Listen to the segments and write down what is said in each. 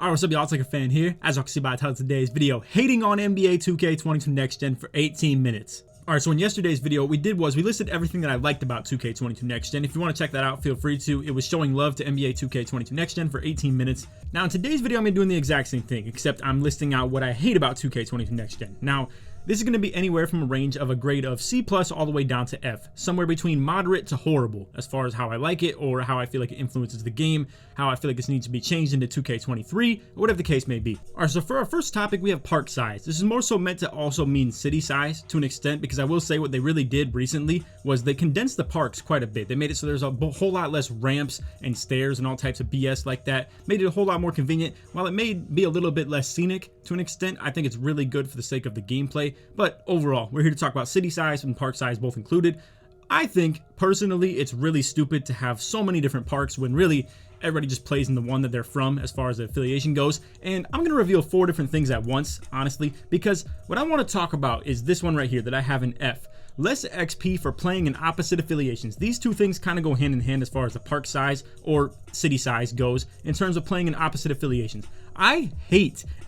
Alright, what's up y'all, it's LakerFan here. As you can see by the title of today's video, hating on NBA 2K22 Next Gen for 18 minutes. Alright, so in yesterday's video, what we did was we listed everything that I liked about 2K22 Next Gen. If you want to check that out, feel free to. It was showing love to NBA 2K22 Next Gen for 18 minutes. Now in today's video, I'm going to be doing the exact same thing, except I'm listing out what I hate about 2K22 Next Gen. Now, this is going to be anywhere from a range of a grade of C+ all the way down to F, somewhere between moderate to horrible as far as how I like it or how I feel like it influences the game, how I feel like this needs to be changed into 2K23, or whatever the case may be. Alright, so for our first topic, we have park size. This is more so meant to also mean city size to an extent, because I will say what they really did recently was they condensed the parks quite a bit. They made it so there's a whole lot less ramps and stairs and all types of BS like that. Made it a whole lot more convenient. While it may be a little bit less scenic to an extent, I think it's really good for the sake of the gameplay. But overall, we're here to talk about city size and park size both included. I think, personally, it's really stupid to have so many different parks when really everybody just plays in the one that they're from as far as the affiliation goes. And I'm going to reveal 4 different things at once, honestly, because what I want to talk about is this one right here that I have in F. Less XP for playing in opposite affiliations. These two things kind of go hand in hand as far as the park size or city size goes in terms of playing in opposite affiliations. I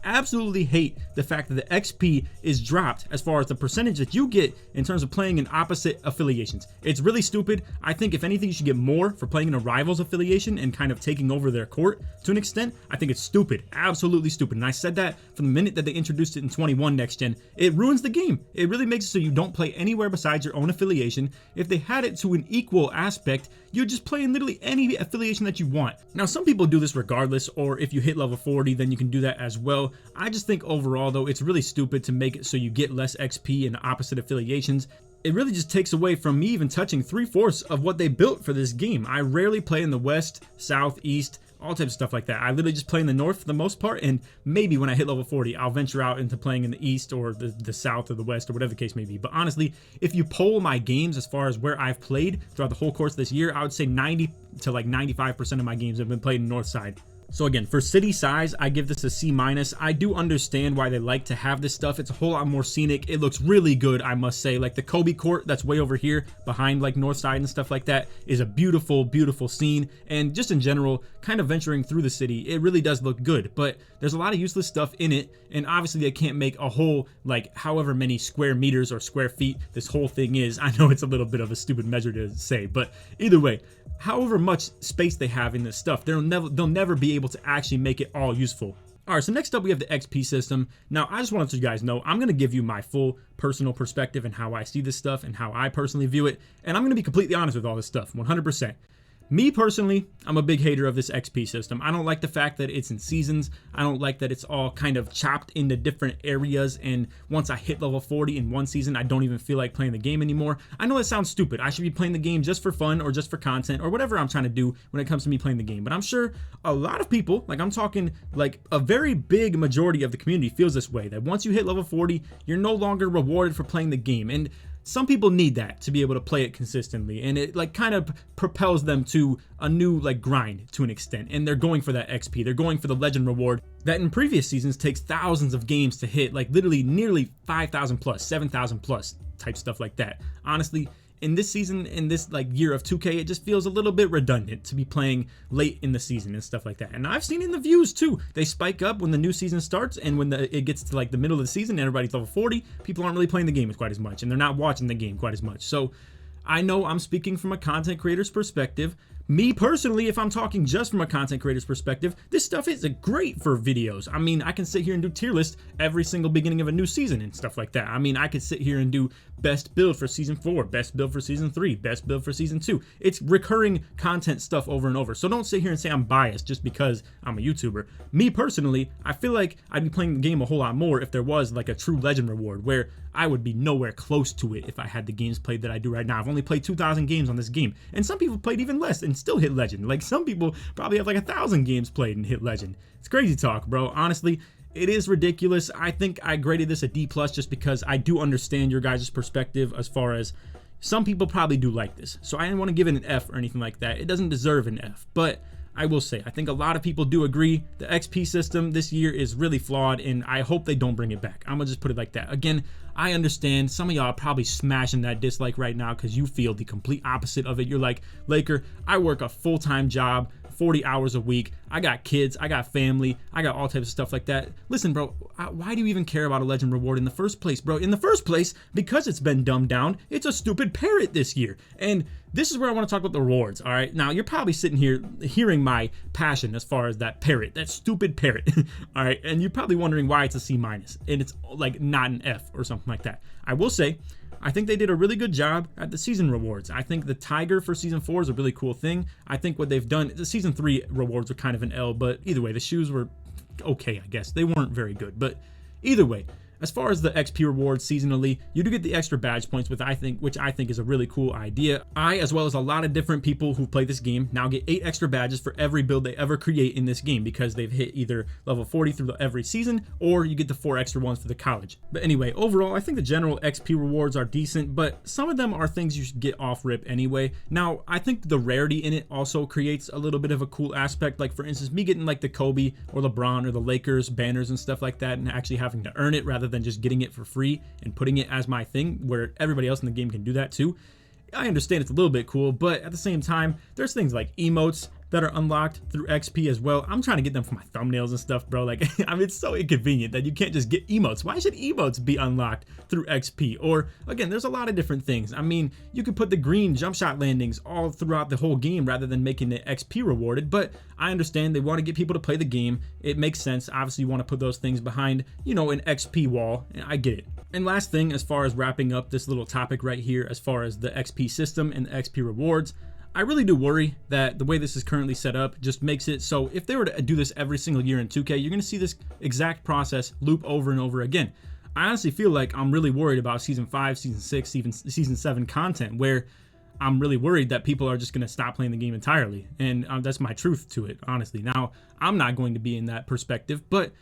absolutely hate the fact that the XP is dropped as far as the percentage that you get in terms of playing in opposite affiliations. It's really stupid. I think if anything, you should get more for playing in a rival's affiliation and kind of taking over their court to an extent. I think it's stupid, absolutely stupid. And I said that from the minute that they introduced it in 21 Next Gen. It ruins the game. It really makes it so you don't play anywhere besides your own affiliation. If they had it to an equal aspect, you'd just play in literally any affiliation that you want. Now, some people do this regardless, or if you hit level 40, then you can do that as well. I just think overall, though, it's really stupid to make it so you get less XP in opposite affiliations. It really just takes away from me even touching 3/4 of what they built for this game. I rarely play in the West, South, East, all types of stuff like that. I literally just play in the North for the most part, and maybe when I hit level 40, I'll venture out into playing in the East or the South or the West or whatever the case may be. But honestly, if you poll my games as far as where I've played throughout the whole course of this year, I would say 90 to like 95% of my games have been played in the North side. So again, for city size, I give this a C-. I do understand why they like to have this stuff. It's a whole lot more scenic. It looks really good, I must say. Like the Kobe court that's way over here behind like North Side and stuff like that is a beautiful, beautiful scene. And just in general, kind of venturing through the city, it really does look good. But there's a lot of useless stuff in it. And obviously they can't make a whole, like however many square meters or square feet this whole thing is. I know it's a little bit of a stupid measure to say, but either way, however much space they have in this stuff, they'll never be able to actually make it all useful. Alright, so next up we have the XP system. Now, I just want to let you guys know, I'm going to give you my full personal perspective and how I see this stuff and how I personally view it. And I'm going to be completely honest with all this stuff, 100%. Me personally, I'm a big hater of this XP system. I don't like the fact that it's in seasons. I don't like that it's all kind of chopped into different areas, and once I hit level 40 in one season, I don't even feel like playing the game anymore. I know it sounds stupid. I should be playing the game just for fun or just for content or whatever I'm trying to do when it comes to me playing the game. But I'm sure a lot of people, like I'm talking like a very big majority of the community feels this way, that once you hit level 40, you're no longer rewarded for playing the game. And some people need that to be able to play it consistently, and it like kind of propels them to a new like grind to an extent, and they're going for that XP. They're going for the legend reward that in previous seasons takes thousands of games to hit, like literally nearly 5,000 plus, 7,000 plus type stuff like that. Honestly, in this season, in this like year of 2K, it just feels a little bit redundant to be playing late in the season and stuff like that. And I've seen in the views too, they spike up when the new season starts, and when it gets to like the middle of the season and everybody's level 40, people aren't really playing the game quite as much, and they're not watching the game quite as much. So I know I'm speaking from a content creator's perspective. Me personally, if I'm talking just from a content creator's perspective, this stuff is great for videos. I mean, I can sit here and do tier lists every single beginning of a new season and stuff like that. I mean, I could sit here and do best build for season 4, best build for season 3, best build for season 2. It's recurring content stuff over and over. So don't sit here and say I'm biased just because I'm a YouTuber. Me personally, I feel like I'd be playing the game a whole lot more if there was like a true legend reward, where I would be nowhere close to it if I had the games played that I do right now. I've only played 2,000 games on this game, and some people played even less and still hit legend. Like some people probably have like 1,000 games played and hit legend. It's crazy talk, bro. Honestly, it is ridiculous. I think I graded this a D+ just because I do understand your guys' perspective as far as some people probably do like this. So I didn't want to give it an F or anything like that. It doesn't deserve an F, but I will say, I think a lot of people do agree the XP system this year is really flawed, and I hope they don't bring it back. I'm gonna just put it like that. Again, I understand some of y'all are probably smashing that dislike right now because you feel the complete opposite of it. You're like, Laker, I work a full-time job, 40 hours a week. I got kids, I got family, I got all types of stuff like that. Listen, bro, why do you even care about a legend reward in the first place, bro? In the first place, because it's been dumbed down, it's a stupid parrot this year. And this is where I want to talk about the rewards, all right? Now, you're probably sitting here hearing my passion as far as that parrot, that stupid parrot, all right? And you're probably wondering why it's a C-, and it's like not an F or something like that. I will say, I think they did a really good job at the season rewards. I think the tiger for season 4 is a really cool thing. I think what they've done, the season 3 rewards were kind of an L, but either way, the shoes were okay, I guess. They weren't very good, but either way, as far as the XP rewards seasonally, you do get the extra badge points, which I think is a really cool idea. I, as well as a lot of different people who play this game, now get 8 extra badges for every build they ever create in this game because they've hit either level 40 through every season, or you get the 4 extra ones for the college. But anyway, overall, I think the general XP rewards are decent, but some of them are things you should get off rip anyway. Now, I think the rarity in it also creates a little bit of a cool aspect. Like, for instance, me getting like the Kobe or LeBron or the Lakers banners and stuff like that, and actually having to earn it rather than just getting it for free and putting it as my thing where everybody else in the game can do that too. I understand it's a little bit cool, but at the same time, there's things like emotes that are unlocked through XP as well. I'm trying to get them for my thumbnails and stuff, bro. Like, I mean, it's so inconvenient that you can't just get emotes. Why should emotes be unlocked through XP? Or, again, there's a lot of different things. I mean, you could put the green jump shot landings all throughout the whole game rather than making it XP rewarded, but I understand they want to get people to play the game. It makes sense. Obviously, you want to put those things behind, you know, an XP wall. I get it. And last thing, as far as wrapping up this little topic right here, as far as the XP system and the XP rewards, I really do worry that the way this is currently set up just makes it so if they were to do this every single year in 2K, you're going to see this exact process loop over and over again. I honestly feel like I'm really worried about Season 5, Season 6, even Season 7 content, where I'm really worried that people are just going to stop playing the game entirely. And that's my truth to it, honestly. Now, I'm not going to be in that perspective, but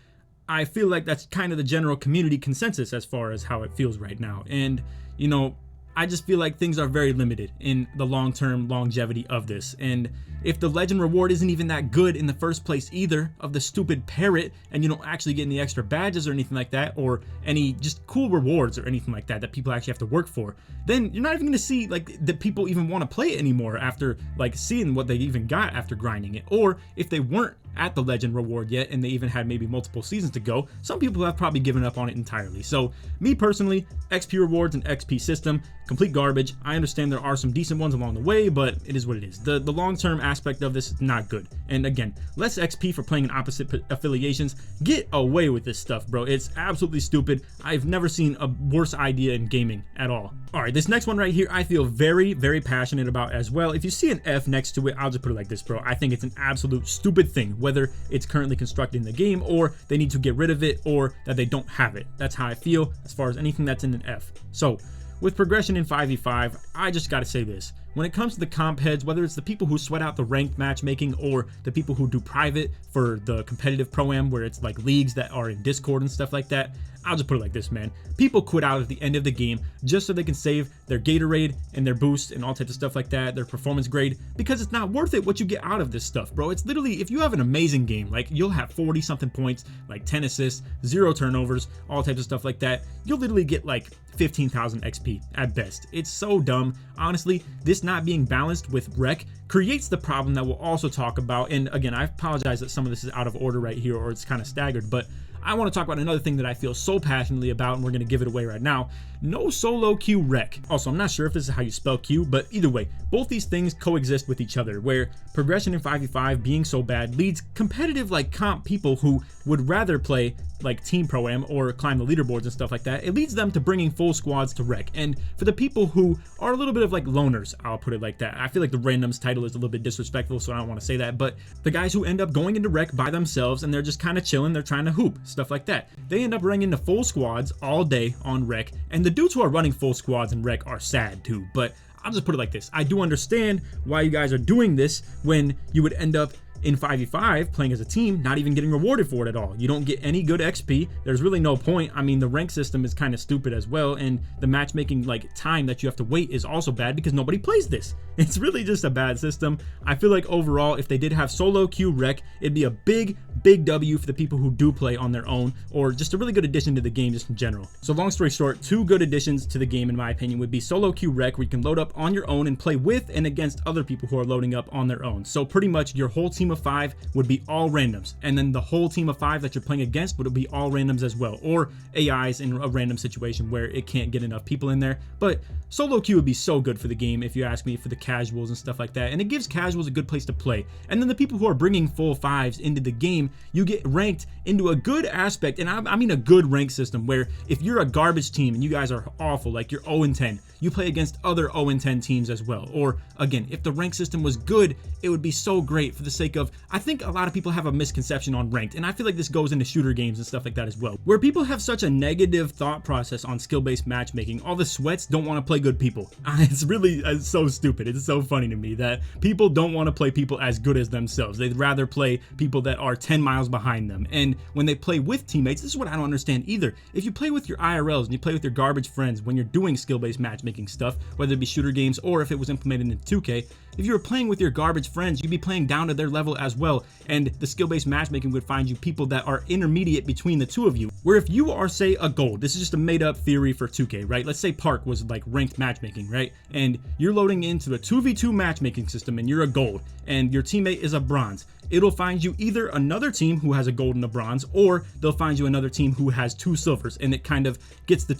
I feel like that's kind of the general community consensus as far as how it feels right now. And, you know, I just feel like things are very limited in the long-term longevity of this. And if the legend reward isn't even that good in the first place either, of the stupid parrot, and you don't actually get any extra badges or anything like that, or any just cool rewards or anything like that people actually have to work for, then you're not even going to see like that people even want to play it anymore after like seeing what they even got after grinding it. Or if they weren't at the legend reward yet and they even had maybe multiple seasons to go, some people have probably given up on it entirely. So me personally, XP rewards and XP system, complete garbage. I understand there are some decent ones along the way, but it is what it is. The long-term aspect of this is not good. And again, less XP for playing in opposite affiliations. Get away with this stuff, bro. It's absolutely stupid. I've never seen a worse idea in gaming at all. All right, this next one right here, I feel very, very passionate about as well. If you see an F next to it, I'll just put it like this, bro. I think it's an absolute stupid thing, whether it's currently constructed in the game or they need to get rid of it or that they don't have it. That's how I feel as far as anything that's in an F. So with progression in 5v5, I just gotta say this. When it comes to the comp heads, whether it's the people who sweat out the ranked matchmaking or the people who do private for the competitive pro-am where it's like leagues that are in Discord and stuff like that, I'll just put it like this, man. People quit out at the end of the game just so they can save their Gatorade and their boost and all types of stuff like that, their performance grade, because it's not worth it what you get out of this stuff, bro. It's literally, if you have an amazing game, like you'll have 40 something points, like 10 assists, 0 turnovers, all types of stuff like that, you'll literally get like 15,000 XP at best. It's so dumb. Honestly, this not being balanced with rec creates the problem that we'll also talk about. And again, I apologize that some of this is out of order right here or it's kind of staggered, but I want to talk about another thing that I feel so passionately about, and we're going to give it away right now. No solo queue rec. Also, I'm not sure if this is how you spell queue, but either way, both these things coexist with each other, where progression in 5v5 being so bad leads competitive like comp people who would rather play like team pro-am or climb the leaderboards and stuff like that, it leads them to bringing full squads to rec. And for the people who are a little bit of like loners, I'll put it like that. I feel like the randoms title is a little bit disrespectful, so I don't want to say that, but the guys who end up going into rec by themselves and they're just kind of chilling, they're trying to hoop, stuff like that, they end up running into full squads all day on rec, and the dudes who are running full squads in rec are sad too. But I'll just put it like this. I do understand why you guys are doing this when you would end up in 5v5 playing as a team, not even getting rewarded for it at all. You don't get any good XP. There's really no point. I mean, the rank system is kind of stupid as well, and the matchmaking like time that you have to wait is also bad because nobody plays this. It's really just a bad system. I feel like overall, if they did have solo queue rec, it'd be a big W for the people who do play on their own, or just a really good addition to the game just in general. So long story short, 2 good additions to the game in my opinion would be solo queue rec, where you can load up on your own and play with and against other people who are loading up on their own. So pretty much your whole team team of 5 would be all randoms, and then the whole team of 5 that you're playing against would be all randoms as well, or AIs in a random situation where it can't get enough people in there. But solo queue would be so good for the game, if you ask me, for the casuals and stuff like that, and it gives casuals a good place to play. And then the people who are bringing full 5s into the game, you get ranked into a good aspect, and I mean a good rank system, where if you're a garbage team and you guys are awful, like you're 0-10, you play against other 0-10 teams as well. Or again, if the rank system was good, it would be so great for the sake of, I think a lot of people have a misconception on ranked, and I feel like this goes into shooter games and stuff like that as well, where people have such a negative thought process on skill-based matchmaking. All the sweats don't want to play good people. It's so stupid. It's so funny to me that people don't want to play people as good as themselves. They'd rather play people that are 10 miles behind them. And when they play with teammates, this is what I don't understand either. If you play with your IRLs and you play with your garbage friends when you're doing skill-based matchmaking stuff, whether it be shooter games or if it was implemented in 2K, if you were playing with your garbage friends, you'd be playing down to their level as well, and the skill-based matchmaking would find you people that are intermediate between the two of you, where if you are, say, a gold, this is just a made-up theory for 2K, right? Let's say Park was like ranked matchmaking, right? And you're loading into a 2v2 matchmaking system and you're a gold, and your teammate is a bronze. It'll find you either another team who has a gold and a bronze, or they'll find you another team who has 2 silvers, and it kind of gets the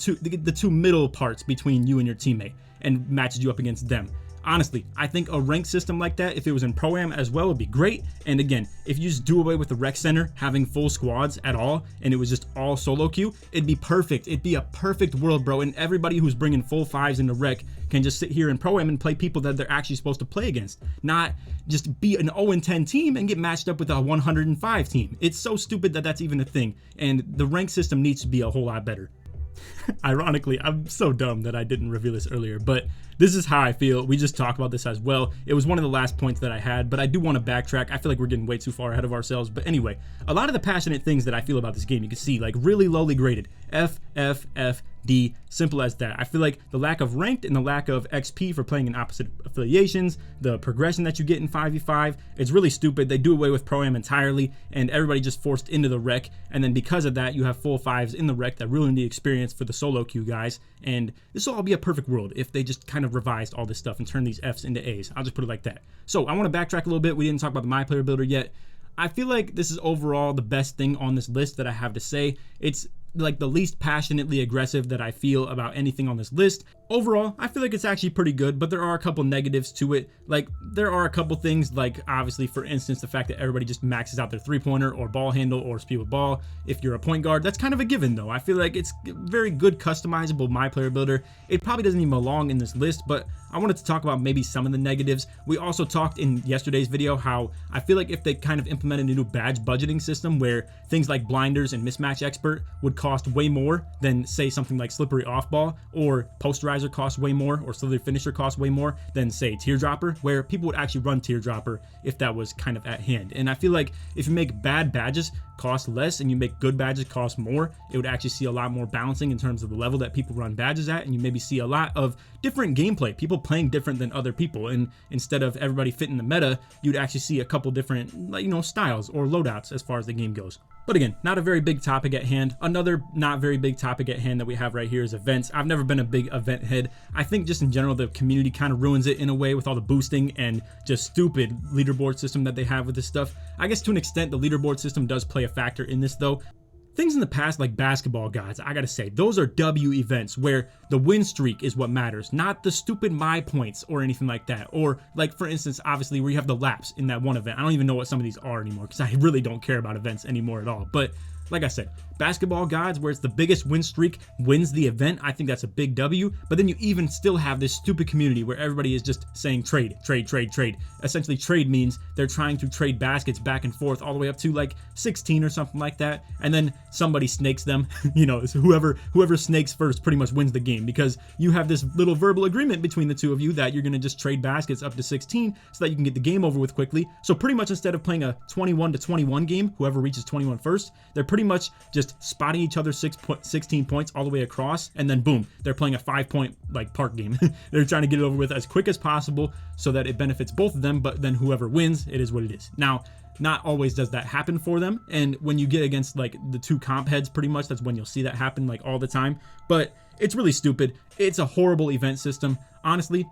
two middle parts between you and your teammate and matches you up against them. Honestly, I think a ranked system like that, if it was in Pro-Am as well, would be great. And again, if you just do away with the rec center having full squads at all, and it was just all solo queue, it'd be perfect. It'd be a perfect world, bro. And everybody who's bringing full 5s into rec can just sit here in Pro-Am and play people that they're actually supposed to play against, not just be an 0-10 team and get matched up with a 105 team. It's so stupid that that's even a thing, and the rank system needs to be a whole lot better. Ironically, I'm so dumb that I didn't reveal this earlier, but this is how I feel. We just talked about this as well. It was one of the last points that I had, but I do want to backtrack. I feel like we're getting way too far ahead of ourselves. But anyway, a lot of the passionate things that I feel about this game, you can see like really lowly graded. F, F, F, D, simple as that. I feel like the lack of ranked and the lack of XP for playing in opposite affiliations, the progression that you get in 5v5, it's really stupid. They do away with Pro-Am entirely, and everybody just forced into the rec, and then because of that, you have full 5s in the rec that ruin the experience for the solo queue guys. And this will all be a perfect world if they just kind of revised all this stuff and turned these Fs into As. I'll just put it like that. So I want to backtrack a little bit. We didn't talk about the MyPLAYER builder yet. I feel like this is overall the best thing on this list that I have to say. It's like the least passionately aggressive that I feel about anything on this list. Overall, I feel like it's actually pretty good, but there are a couple negatives to it. Like, there are a couple things, like obviously, for instance, the fact that everybody just maxes out their 3-pointer or ball handle or speed with ball. If you're a point guard, that's kind of a given though. I feel like it's very good customizable MyPLAYER builder. It probably doesn't even belong in this list, but I wanted to talk about maybe some of the negatives. We also talked in yesterday's video how I feel like if they kind of implemented a new badge budgeting system where things like blinders and mismatch expert would cost way more than, say, something like slippery off ball, or posterizer costs way more, or slippery finisher costs way more than, say, teardropper, where people would actually run teardropper if that was kind of at hand. And I feel like if you make bad badges cost less and you make good badges cost more, it would actually see a lot more balancing in terms of the level that people run badges at, and you maybe see a lot of different gameplay, people playing different than other people, and instead of everybody fitting the meta, you'd actually see a couple different, like, styles or loadouts as far as the game goes. But again, not a very big topic at hand. Another not very big topic at hand that we have right here is events. I've never been a big event head. I think just in general, the community kind of ruins it in a way with all the boosting and just stupid leaderboard system that they have with this stuff. I guess to an extent, the leaderboard system does play a factor in this though. Things in the past like basketball, guys, I gotta say, those are W events where the win streak is what matters, not the stupid my points or anything like that. Or like, for instance, obviously where you have the laps in that one event. I don't even know what some of these are anymore because I really don't care about events anymore at all. But like I said, basketball gods, where it's the biggest win streak wins the event, I think that's a big W. But then you even still have this stupid community where everybody is just saying trade, trade, trade, trade. Essentially, trade means they're trying to trade baskets back and forth all the way up to like 16 or something like that. And then somebody snakes them. Whoever snakes first pretty much wins the game, because you have this little verbal agreement between the two of you that you're going to just trade baskets up to 16 so that you can get the game over with quickly. So pretty much instead of playing a 21-21 game, whoever reaches 21 first, they're pretty much just spotting each other 16 points all the way across, and then boom, they're playing a 5-point like park game. They're trying to get it over with as quick as possible so that it benefits both of them, but then whoever wins, it is what it is. Now, not always does that happen for them, and when you get against like the two comp heads, pretty much that's when you'll see that happen like all the time. But it's really stupid. It's a horrible event system. Honestly,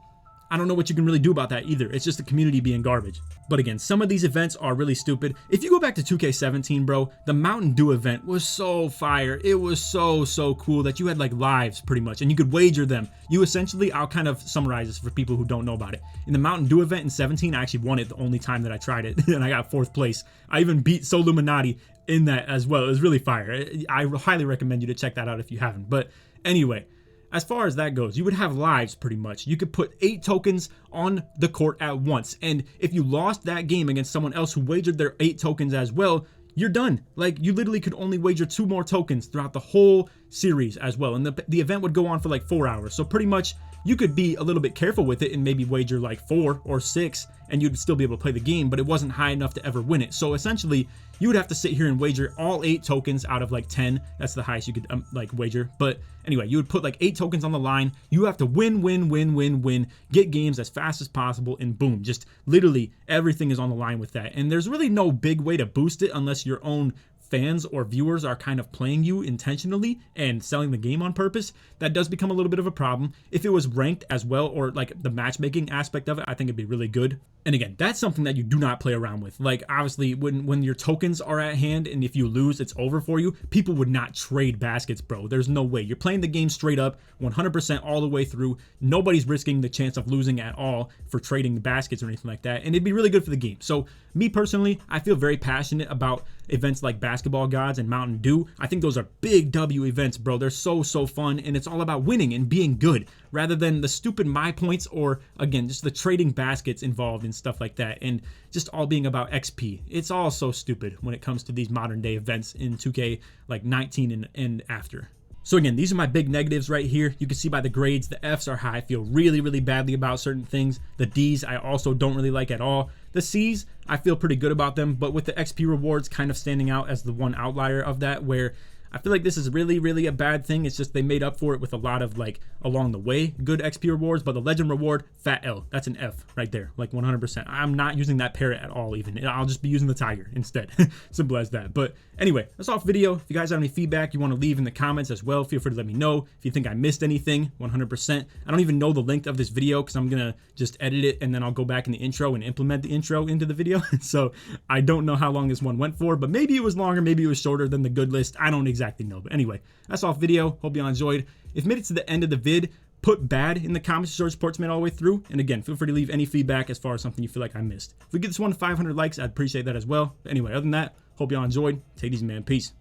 I don't know what you can really do about that either. It's just the community being garbage. But again, some of these events are really stupid. If you go back to 2K17, bro, the Mountain Dew event was so fire. It was so cool that you had like lives pretty much, and you could wager them. You essentially, I'll kind of summarize this for people who don't know about it. In the Mountain Dew event in 17, I actually won it the only time that I tried it, and I got 4th place. I even beat Soluminati in that as well. It was really fire. I highly recommend you to check that out if you haven't. But anyway, as far as that goes, you would have lives pretty much. You could put 8 tokens on the court at once. And if you lost that game against someone else who wagered their 8 tokens as well, you're done. Like, you literally could only wager 2 more tokens throughout the whole series as well. And the event would go on for like 4 hours. So pretty much you could be a little bit careful with it and maybe wager like 4 or 6 and you'd still be able to play the game, but it wasn't high enough to ever win it. So essentially, you would have to sit here and wager all 8 tokens out of like 10. That's the highest you could like wager. But anyway, you would put like 8 tokens on the line. You have to win, get games as fast as possible, and boom, just literally everything is on the line with that. And there's really no big way to boost it unless your own fans or viewers are kind of playing you intentionally and selling the game on purpose. That does become a little bit of a problem. If it was ranked as well, or like the matchmaking aspect of it, I think it'd be really good. And again, that's something that you do not play around with. Like, obviously, when your tokens are at hand and if you lose, it's over for you, people would not trade baskets, bro. There's no way. You're playing the game straight up, 100% all the way through. Nobody's risking the chance of losing at all for trading the baskets or anything like that. And it'd be really good for the game. So me personally, I feel very passionate about events like Basketball Gods and Mountain Dew. I think those are big W events, bro. They're so fun, and it's all about winning and being good rather than the stupid my points or, again, just the trading baskets involved and stuff like that, and just all being about XP. It's all so stupid when it comes to these modern day events in 2K like 19 and after. So again, these are my big negatives right here. You can see by the grades, the Fs are high. I feel really badly about certain things. The Ds I also don't really like at all. The Cs, I feel pretty good about them, but with the XP rewards kind of standing out as the one outlier of that, where I feel like this is really a bad thing. It's just they made up for it with a lot of like along the way good XP rewards, but the legend reward, fat L, that's an F right there, like 100%. I'm not using that parrot at all even. I'll just be using the tiger instead. Simple as that. But anyway, that's all for video. If you guys have any feedback you want to leave in the comments as well, feel free to let me know. If you think I missed anything, 100%. I don't even know the length of this video because I'm going to just edit it and then I'll go back in the intro and implement the intro into the video. So I don't know how long this one went for, but maybe it was longer, maybe it was shorter than the good list. I don't exactly know. But anyway, that's all for video. Hope you all enjoyed. If you made it to the end of the vid, put bad in the comments to show support's made all the way through. And again, feel free to leave any feedback as far as something you feel like I missed. If we get this one to 500 likes, I'd appreciate that as well. But anyway, other than that, hope you all enjoyed. Take it easy, man. Peace.